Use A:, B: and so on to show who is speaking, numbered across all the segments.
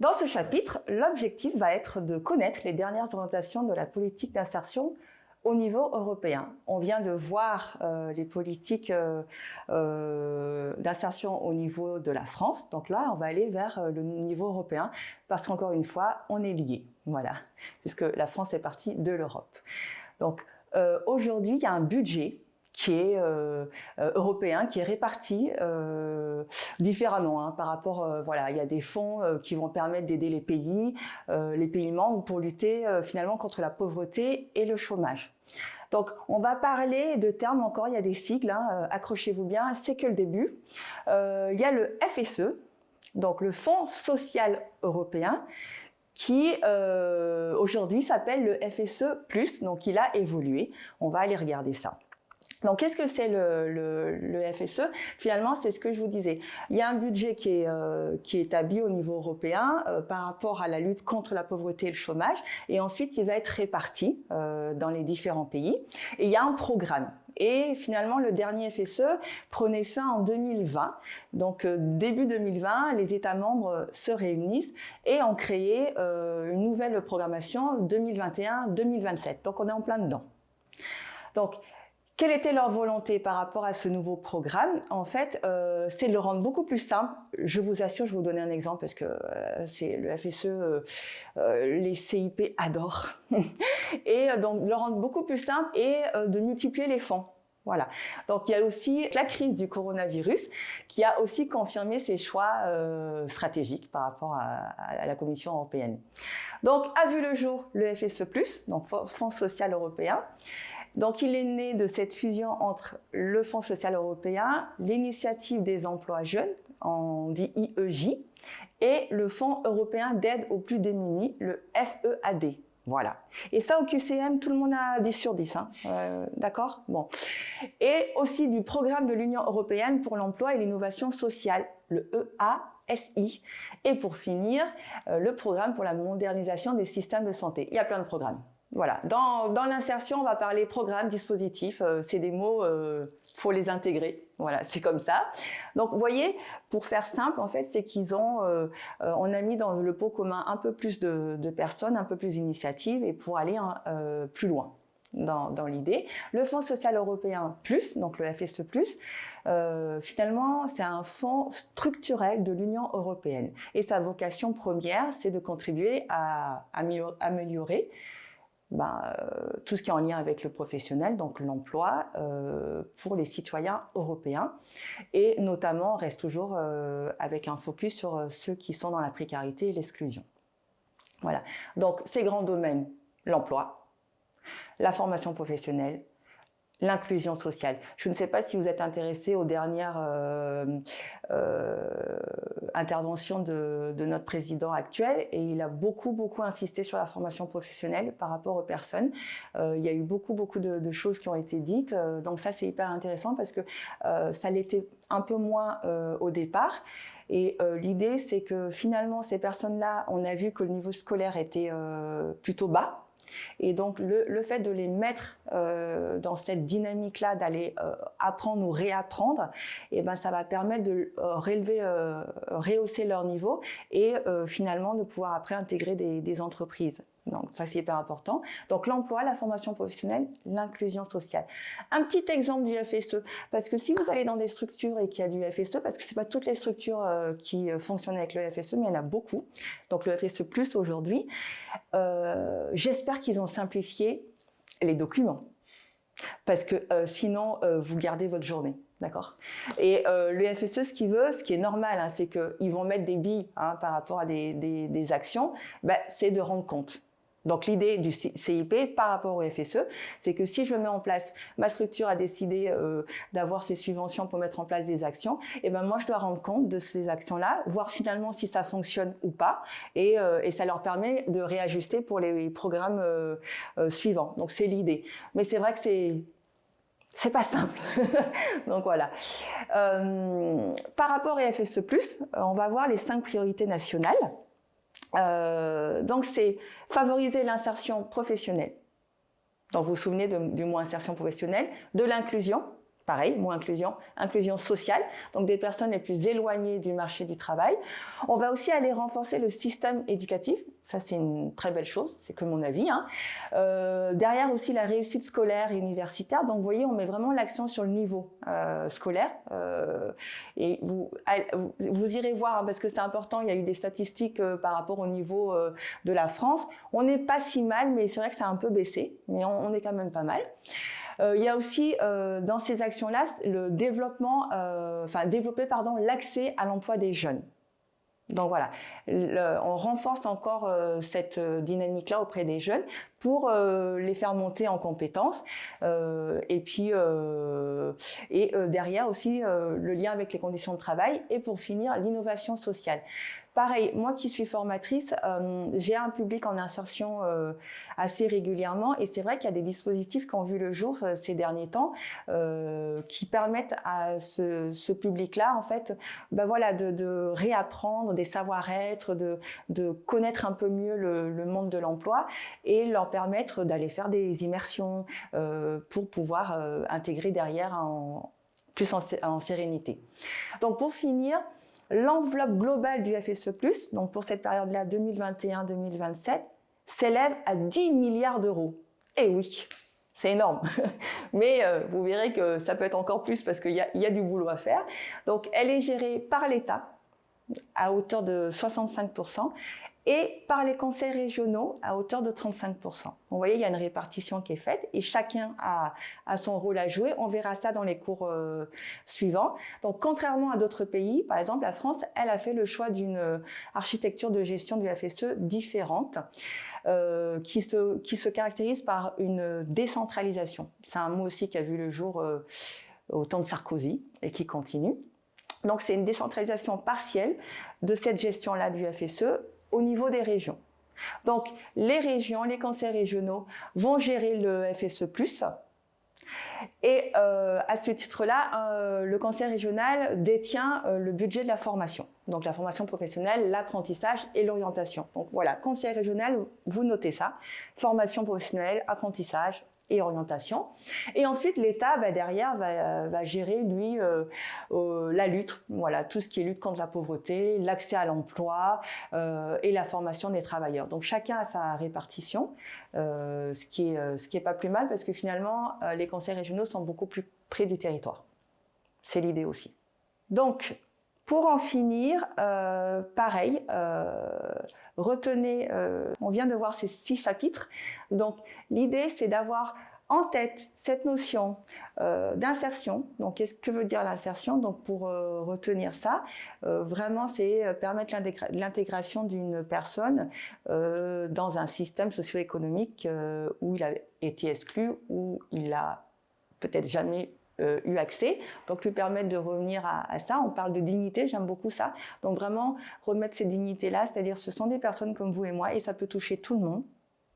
A: Dans ce chapitre, l'objectif va être de connaître les dernières orientations de la politique d'insertion au niveau européen. On vient de voir les politiques d'insertion au niveau de la France. Donc là, on va aller vers le niveau européen parce qu'encore une fois, on est liés. Voilà, puisque la France est partie de l'Europe. Donc aujourd'hui, il y a un budget qui est européen, qui est réparti différemment par rapport, voilà, il y a des fonds qui vont permettre d'aider les pays membres pour lutter finalement contre la pauvreté et le chômage. Donc, on va parler de termes encore, il y a des sigles, accrochez-vous bien, c'est que le début. Il y a le FSE, donc le Fonds social européen, qui aujourd'hui s'appelle le FSE+, donc il a évolué. On va aller regarder ça. Donc, qu'est-ce que c'est le FSE? Finalement, c'est ce que je vous disais. Il y a un budget qui est établi au niveau européen par rapport à la lutte contre la pauvreté et le chômage. Et ensuite, il va être réparti dans les différents pays. Et il y a un programme. Et finalement, le dernier FSE prenait fin en 2020. Donc, début 2020, les États membres se réunissent et ont créé une nouvelle programmation 2021-2027. Donc, on est en plein dedans. Donc, quelle était leur volonté par rapport à ce nouveau programme? En fait, c'est de le rendre beaucoup plus simple. Je vous assure, je vais vous donner un exemple parce que c'est le FSE, les CIP adorent. Et donc, de le rendre beaucoup plus simple et de multiplier les fonds. Voilà. Donc, il y a aussi la crise du coronavirus qui a aussi confirmé ses choix stratégiques par rapport à la Commission européenne. Donc, a vu le jour le FSE+, donc Fonds social européen. Donc, il est né de cette fusion entre le Fonds social européen, l'initiative des emplois jeunes, on dit IEJ, et le Fonds européen d'aide aux plus démunis, le FEAD. Voilà. Et ça, au QCM, tout le monde a 10 sur 10. D'accord? Bon. Et aussi du programme de l'Union européenne pour l'emploi et l'innovation sociale, le EASI. Et pour finir, le programme pour la modernisation des systèmes de santé. Il y a plein de programmes. Voilà. Dans l'insertion, on va parler programme, dispositif. C'est des mots, faut les intégrer. Voilà, c'est comme ça. Donc, vous voyez, pour faire simple, en fait, c'est qu'ils ont, on a mis dans le pot commun un peu plus de personnes, un peu plus d'initiatives, et pour aller plus loin dans l'idée. Le Fonds social européen plus, donc le FSE+, finalement, c'est un fonds structurel de l'Union européenne. Et sa vocation première, c'est de contribuer à améliorer tout ce qui est en lien avec le professionnel, donc l'emploi pour les citoyens européens. Et notamment, on reste toujours avec un focus sur ceux qui sont dans la précarité et l'exclusion. Voilà. Donc, ces grands domaines, l'emploi, la formation professionnelle, l'inclusion sociale. Je ne sais pas si vous êtes intéressé aux dernières interventions de notre président actuel, et il a beaucoup insisté sur la formation professionnelle par rapport aux personnes. Il y a eu beaucoup de choses qui ont été dites, donc ça c'est hyper intéressant parce que ça l'était un peu moins au départ. Et l'idée c'est que finalement ces personnes-là, on a vu que le niveau scolaire était plutôt bas. Et donc, le fait de les mettre dans cette dynamique-là, d'aller apprendre ou réapprendre, et ben, ça va permettre de rehausser leur niveau et finalement de pouvoir après intégrer des entreprises. Donc, ça, c'est hyper important. Donc, l'emploi, la formation professionnelle, l'inclusion sociale. Un petit exemple du FSE, parce que si vous allez dans des structures et qu'il y a du FSE, parce que c'est pas toutes les structures qui fonctionnent avec le FSE, mais il y en a beaucoup. Donc, le FSE+, aujourd'hui, j'espère qu'ils ont simplifié les documents. Parce que sinon, vous gardez votre journée. D'accord. Et le FSE, ce qu'il veut, ce qui est normal, c'est qu'ils vont mettre des billes par rapport à des actions, c'est de rendre compte. Donc l'idée du CIP par rapport au FSE, c'est que si je mets en place, ma structure a décidé d'avoir ces subventions pour mettre en place des actions, et ben moi je dois rendre compte de ces actions-là, voir finalement si ça fonctionne ou pas, et ça leur permet de réajuster pour les programmes suivants. Donc c'est l'idée. Mais c'est vrai que c'est pas simple. Donc voilà. Par rapport à FSE+, on va voir les 5 priorités nationales. Donc c'est favoriser l'insertion professionnelle. Donc vous vous souvenez du mot insertion professionnelle, de l'inclusion, Pareil, mot inclusion, inclusion sociale, donc des personnes les plus éloignées du marché du travail. On va aussi aller renforcer le système éducatif, ça c'est une très belle chose, c'est que mon avis. Derrière aussi la réussite scolaire et universitaire, donc vous voyez, on met vraiment l'accent sur le niveau scolaire. Et vous irez voir, parce que c'est important, il y a eu des statistiques par rapport au niveau de la France. On n'est pas si mal, mais c'est vrai que ça a un peu baissé, mais on est quand même pas mal. Il y a aussi dans ces actions-là le développement, développer l'accès à l'emploi des jeunes. Donc voilà, on renforce encore cette dynamique-là auprès des jeunes pour les faire monter en compétences derrière aussi le lien avec les conditions de travail et pour finir l'innovation sociale. Pareil, moi qui suis formatrice, j'ai un public en insertion assez régulièrement et c'est vrai qu'il y a des dispositifs qui ont vu le jour ces derniers temps qui permettent à ce public-là en fait, de réapprendre des savoir-être, de connaître un peu mieux le monde de l'emploi et leur permettre d'aller faire des immersions pour pouvoir intégrer derrière plus en sérénité. Donc pour finir, l'enveloppe globale du FSE+, donc pour cette période-là 2021-2027, s'élève à 10 milliards d'euros. Et oui, c'est énorme. Mais vous verrez que ça peut être encore plus parce qu'il y a du boulot à faire. Donc elle est gérée par l'État à hauteur de 65% et par les conseils régionaux à hauteur de 35%. Vous voyez, il y a une répartition qui est faite et chacun a son rôle à jouer. On verra ça dans les cours suivants. Donc, contrairement à d'autres pays, par exemple, la France, elle a fait le choix d'une architecture de gestion du FSE différente qui se caractérise par une décentralisation. C'est un mot aussi qui a vu le jour au temps de Sarkozy et qui continue. Donc, c'est une décentralisation partielle de cette gestion-là du FSE au niveau des régions. Donc, les régions, les conseils régionaux vont gérer le FSE+. Et à ce titre-là, le conseil régional détient le budget de la formation. Donc, la formation professionnelle, l'apprentissage et l'orientation. Donc, voilà, conseil régional, vous notez ça. Formation professionnelle, apprentissage et orientation. Et ensuite, l'État, derrière, va gérer, lui, la lutte. Voilà, tout ce qui est lutte contre la pauvreté, l'accès à l'emploi et la formation des travailleurs. Donc, chacun a sa répartition, ce qui est pas plus mal parce que finalement, les conseils régionaux sont beaucoup plus près du territoire. C'est l'idée aussi. Donc, pour en finir, pareil, retenez, on vient de voir ces 6 chapitres, donc l'idée c'est d'avoir en tête cette notion d'insertion. Donc qu'est-ce que veut dire l'insertion? Donc pour retenir ça, vraiment c'est permettre l'intégration d'une personne dans un système socio-économique où il a été exclu, où il a peut-être jamais eu accès, donc lui permettre de revenir à ça. On parle de dignité, j'aime beaucoup ça. Donc vraiment remettre ces dignités-là, c'est-à-dire ce sont des personnes comme vous et moi et ça peut toucher tout le monde.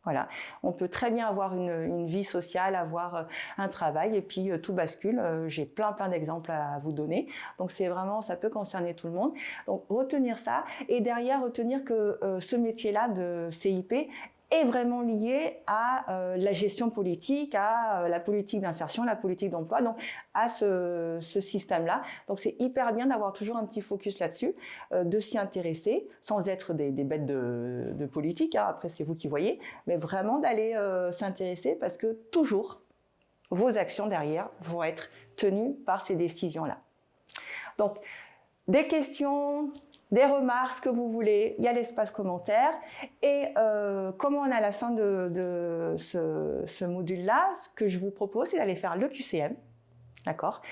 A: Voilà, on peut très bien avoir une vie sociale, avoir un travail et puis tout bascule. J'ai plein d'exemples à vous donner. Donc c'est vraiment, ça peut concerner tout le monde. Donc retenir ça et derrière retenir que ce métier-là de CIP est vraiment lié à la gestion politique, à la politique d'insertion, la politique d'emploi, donc à ce système-là. Donc c'est hyper bien d'avoir toujours un petit focus là-dessus, de s'y intéresser, sans être des bêtes de politique, hein, après c'est vous qui voyez, mais vraiment d'aller s'intéresser parce que toujours, vos actions derrière vont être tenues par ces décisions-là. Donc, des questions, des remarques, ce que vous voulez, il y a l'espace commentaire. Et comme on est à la fin de ce module-là, ce que je vous propose, c'est d'aller faire le QCM, d'accord ?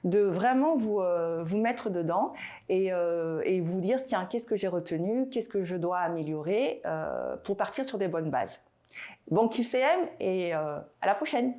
A: De vraiment vous mettre dedans et vous dire, tiens, qu'est-ce que j'ai retenu, qu'est-ce que je dois améliorer pour partir sur des bonnes bases. Bon QCM et à la prochaine!